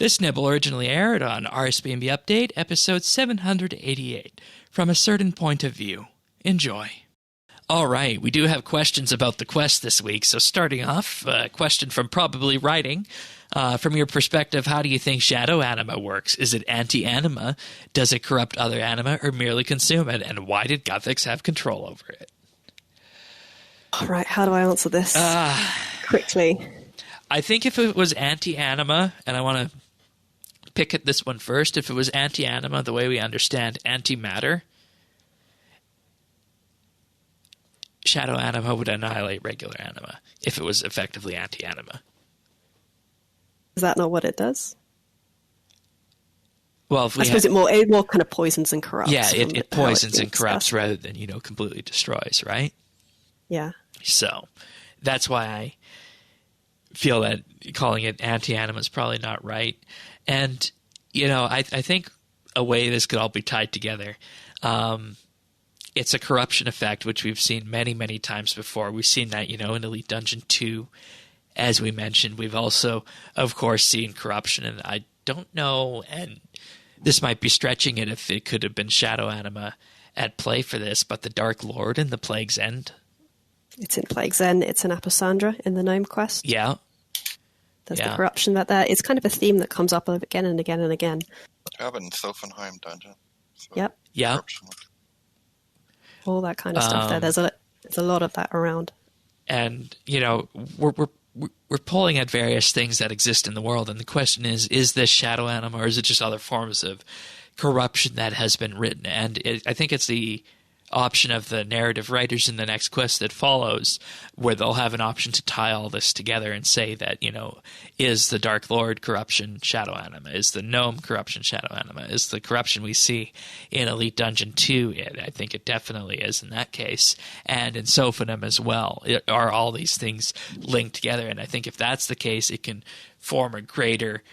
This nibble originally aired on RSBANDB Update, episode 788, From a Certain Point of View. Enjoy. All right, we do have questions about the quest this week, so starting off, a question from Probably Writing. From your perspective, how do you think Shadow Anima works? Is it anti-anima? Does it corrupt other anima or merely consume it? And why did Guthix have control over it? All right, how do I answer this quickly? I think if it was anti-anima, and I want to pick at this one first, if it was anti-anima, the way we understand antimatter, Shadow Anima would annihilate regular anima if it was effectively anti-anima. Is that not what it does? Well, if we I suppose it more kind of poisons and corrupts. Yeah, it poisons and corrupts rather than, completely destroys, right? Yeah. So that's why I feel that calling it anti-anima is probably not right. And, I think a way this could all be tied together, it's a corruption effect, which we've seen many, many times before. We've seen that, in Elite Dungeon 2, as we mentioned. We've also, of course, seen corruption, and I don't know, and this might be stretching it if it could have been Shadow Anima at play for this, but the Dark Lord in the Plague's End. It's in Plague's End, it's in Apasandra in the Gnome Quest. Yeah. There's the corruption it's kind of a theme that comes up again and again and again. Yeah, but in Sophenheim Dungeon. So yep. Yeah. All that kind of stuff there. There's a lot of that around. And, we're pulling at various things that exist in the world, and the question is this Shadow Anima, or is it just other forms of corruption that has been written? And I think it's the option of the narrative writers in the next quest that follows, where they'll have an option to tie all this together and say that, is the Dark Lord corruption Shadow Anima? Is the Gnome corruption Shadow Anima? Is the corruption we see in Elite Dungeon 2? I think it definitely is in that case. And in Sophenheim as well. Are all these things linked together? And I think if that's the case, it can form a greater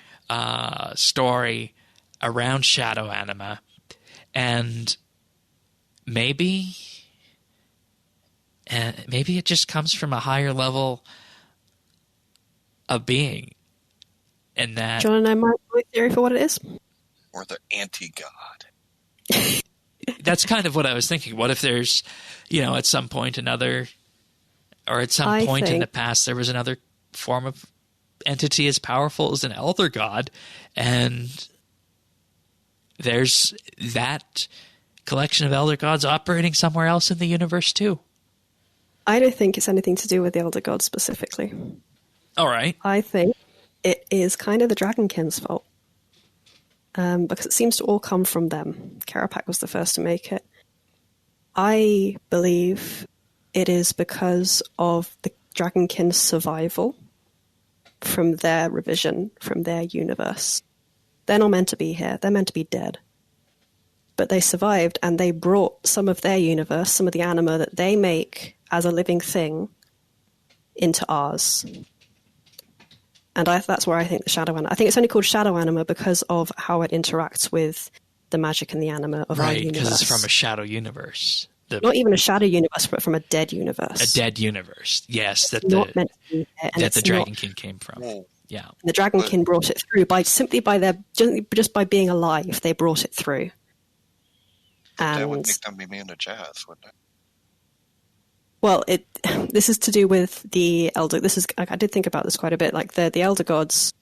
story around Shadow Anima. And maybe it just comes from a higher level of being, and that. Do you want to know my theory for what it is? Or the anti-god. That's kind of what I was thinking. What if there's, at some point in the past there was another form of entity as powerful as an elder god, and there's that collection of elder gods operating somewhere else in the universe too? I don't think it's anything to do with the elder gods specifically. All right. I think it is kind of the Dragonking's fault, because it seems to all come from them. Karapak was the first to make it. I believe it is because of the Dragonking's survival from their revision, from their universe. They're not meant to be here. They're meant to be dead. But they survived, and they brought some of their universe, some of the anima that they make as a living thing, into ours. And that's where I think the Shadow Anima. I think it's only called Shadow Anima because of how it interacts with the magic and the anima of our universe. Right, because it's from a shadow universe. Not even a shadow universe, but from a dead universe. A dead universe, yes. It's not meant to be there, and that the Dragon King came from. Whoa. Yeah. The Dragon King brought it through just by being alive. They brought it through. And that would make them be immune to jazz, wouldn't it? Well, this is to do with the elder. I did think about this quite a bit. Like the elder gods,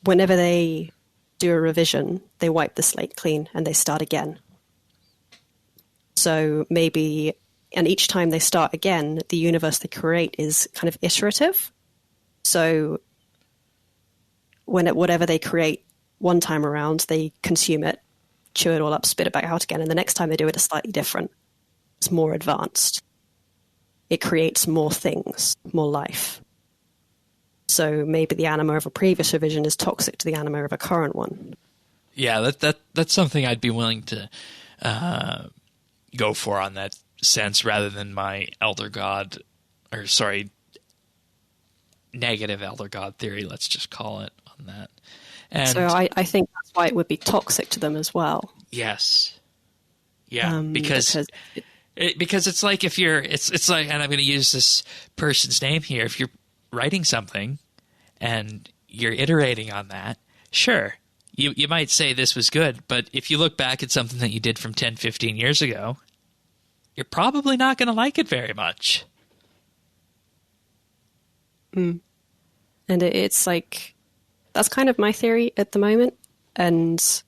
whenever they do a revision, they wipe the slate clean and they start again. So maybe, and each time they start again, the universe they create is kind of iterative. So whatever they create one time around, they consume it, chew it all up, spit it back out again, and the next time they do it is slightly different. It's more advanced. It creates more things, more life. So maybe the anima of a previous revision is toxic to the anima of a current one. Yeah, that's something I'd be willing to go for on that sense, rather than my elder god, negative elder god theory, let's just call it, on that. And so I think that's why it would be toxic to them as well. Yes. Yeah, because it's like if you're, it's like, and I'm going to use this person's name here, if you're writing something and you're iterating on that, sure, you might say this was good, but if you look back at something that you did from 10, 15 years ago, you're probably not going to like it very much. And it's like, that's kind of my theory at the moment. And so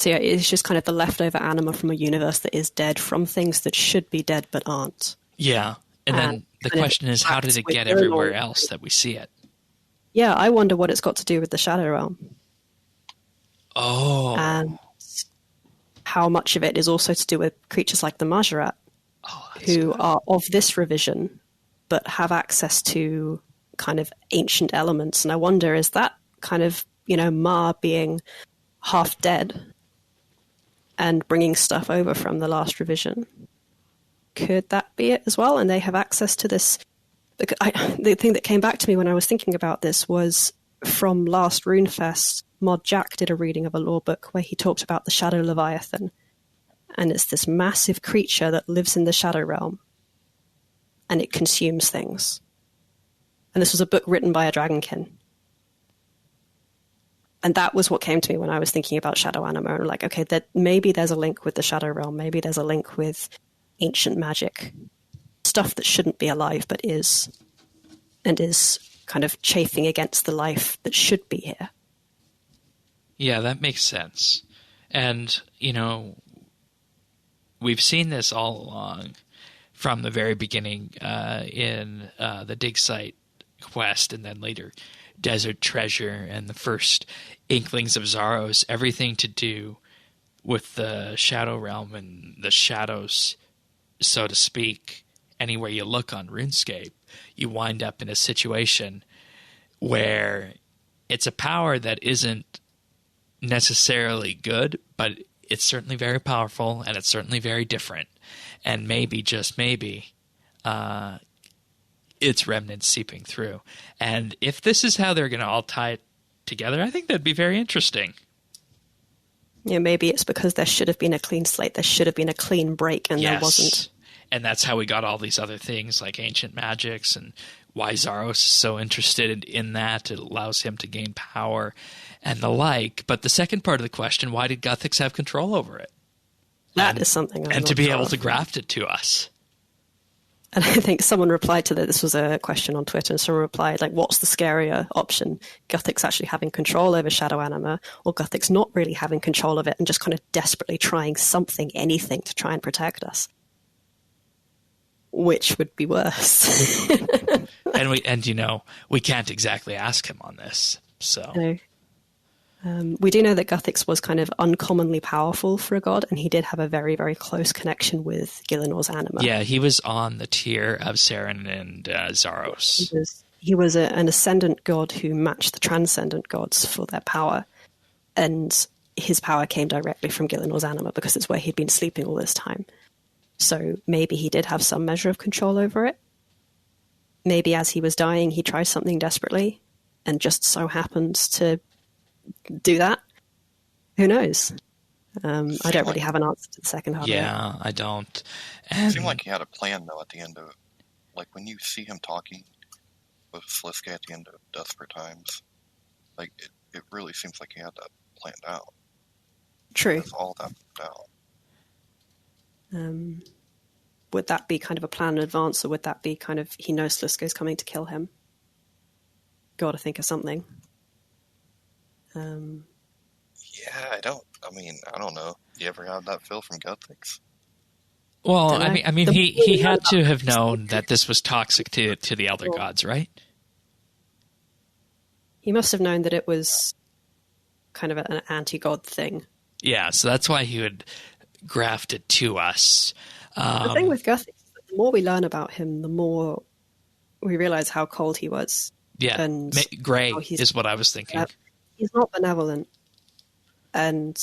yeah, it's just kind of the leftover anima from a universe that is dead from things that should be dead but aren't. Yeah. And then the question is, how did it get everywhere else that we see it? Yeah, I wonder what it's got to do with the Shadow Realm. Oh. And how much of it is also to do with creatures like the Majorat, who are of this revision, but have access to kind of ancient elements. And I wonder, is that kind of, Ma being half dead and bringing stuff over from the last revision? Could that be it as well? And they have access to this. The thing that came back to me when I was thinking about this was from last Runefest, Mod Jack did a reading of a lore book where he talked about the Shadow Leviathan. And it's this massive creature that lives in the Shadow Realm. And it consumes things. And this was a book written by a Dragonkin. And that was what came to me when I was thinking about Shadow Anima. And like, okay, maybe there's a link with the Shadow Realm. Maybe there's a link with ancient magic. Stuff that shouldn't be alive but is. And is kind of chafing against the life that should be here. Yeah, that makes sense. And, we've seen this all along from the very beginning in the Dig Site quest, and then later Desert Treasure and the first inklings of Zaros, everything to do with the Shadow Realm and the shadows, so to speak. Anywhere you look on RuneScape, you wind up in a situation where it's a power that isn't necessarily good, but it's certainly very powerful, and it's certainly very different. And maybe, just maybe, its remnants seeping through. And if this is how they're going to all tie it together, I think that'd be very interesting. Yeah, maybe it's because there should have been a clean slate. There should have been a clean break, and there wasn't. And that's how we got all these other things like ancient magics, and why Zaros is so interested in that. It allows him to gain power and the like. But the second part of the question, why did Guthix have control over it? That is something I'm and not to be sure able of. to graft it to us. And I think someone replied to that. This was a question on Twitter, and someone replied, like, what's the scarier option? Guthix actually having control over Shadow Anima, or Guthix not really having control of it and just kind of desperately trying something, anything to try and protect us? Which would be worse? and we can't exactly ask him on this. So No. We do know that Guthix was kind of uncommonly powerful for a god, and he did have a very, very close connection with Gilinor's Anima. yeah, he was on the tier of Saren and Zaros. He was an ascendant god who matched the transcendent gods for their power, and his power came directly from Gilinor's Anima because it's where he'd been sleeping all this time. So maybe he did have some measure of control over it. Maybe as he was dying, he tried something desperately and just so happened to do that. Who knows? I don't really have an answer to the second half. Yeah, I don't. It seemed like he had a plan, though, at the end of it. Like, when you see him talking with Sliska at the end of Desperate Times, like, it really seems like he had that planned out. True. That's all that planned out. Would that be kind of a plan in advance, or would that be kind of he knows Slisko's coming to kill him? Got to think of something. Yeah, I don't know. You ever had that feel from Guthix? Well, Dunno. I mean, he had to have known that this was toxic to the Elder Gods, right? He must have known that it was kind of an anti-god thing. Yeah, so that's why he would graft it to us. The thing with Guthix, the more we learn about him, the more we realize how cold he was. Yeah, and Grey is what I was thinking. He's not benevolent. And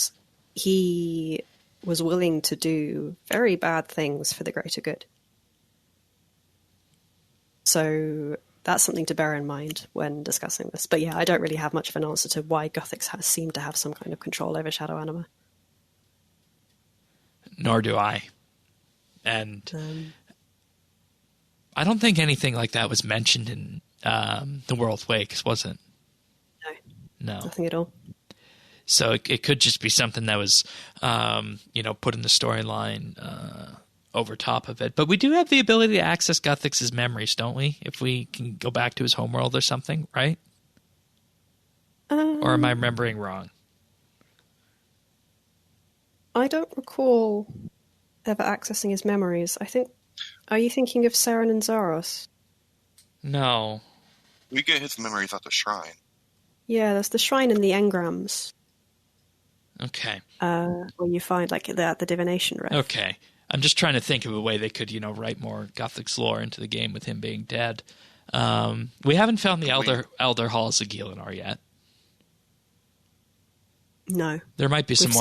he was willing to do very bad things for the greater good. So that's something to bear in mind when discussing this. But yeah, I don't really have much of an answer to why Guthix has seemed to have some kind of control over Shadow Anima. Nor do I. And I don't think anything like that was mentioned in the World Wakes, was it? No. Nothing at all. So it could just be something that was, put in the storyline over top of it. But we do have the ability to access Guthix's memories, don't we? If we can go back to his homeworld or something, right? Or am I remembering wrong? I don't recall ever accessing his memories. Are you thinking of Saren and Zaros? No. We get his memories at the shrine. Yeah, there's the shrine and the engrams. Okay. Where you find the divination rift. Okay. I'm just trying to think of a way they could, write more Guthix lore into the game with him being dead. We haven't found the Elder Halls of Gielinor yet. No. There might be some more.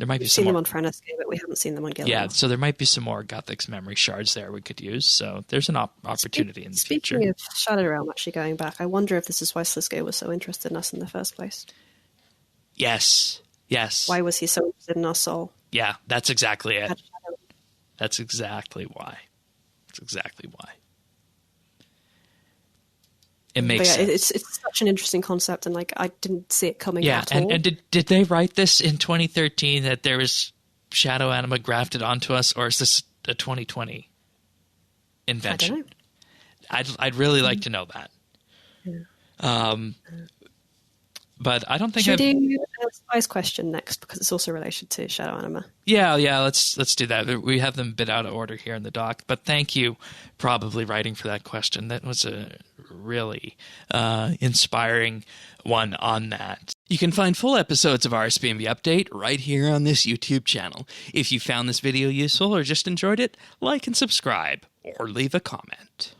We've seen them on Franesque, but we haven't seen them on Gielinor. Yeah, so there might be some more Guthix memory shards there we could use. So there's an opportunity in the future. Speaking of Shadow Realm, actually going back, I wonder if this is why Slisko was so interested in us in the first place. Yes. Why was he so interested in our soul? Yeah, that's exactly it. That's exactly why. It makes sense. It's such an interesting concept, and I didn't see it coming at all. And did they write this in 2013 that there was Shadow Anima grafted onto us, or is this a 2020 invention? I don't know. I'd really like to know that. Yeah. But I don't think Should we do a spice question next, because it's also related to Shadow Anima? Yeah, let's do that. We have them a bit out of order here in the doc, but thank you probably writing for that question. That was a really inspiring one on that. You can find full episodes of RSBANDB Update right here on this YouTube channel. If you found this video useful or just enjoyed it, like and subscribe, or leave a comment.